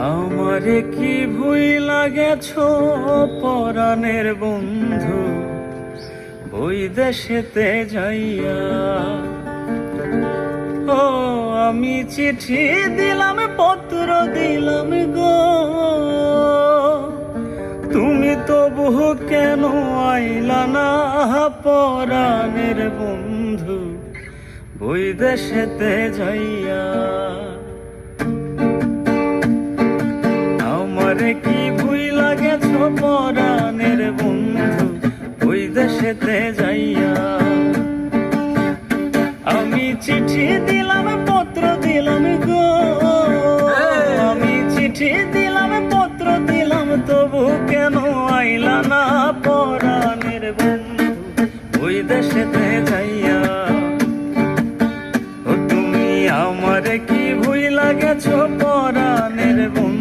আমারে কি ভুই লাগেছ পরাণের বন্ধু ওই দেশেতে যাইয়া। ও আমি চিঠি দিলাম পত্র দিলাম গো, তুমি তবু কেন আইলা না পরাণের বন্ধু ওই দেশেতে যাইয়া। আমারে কি ভুই লাগেছ পরাণের বন্ধু ওই দেশেতে যাইয়া। আমি চিঠি দিলাম পত্র দিলাম গো, আমি চিঠি দিলাম পত্র দিলাম তবু কেন আইলা না পরাণের বন্ধু ওই দেশেতে যাইয়া। ও তুমি আমারে কি ভুই লাগেছ পরাণের বন্ধু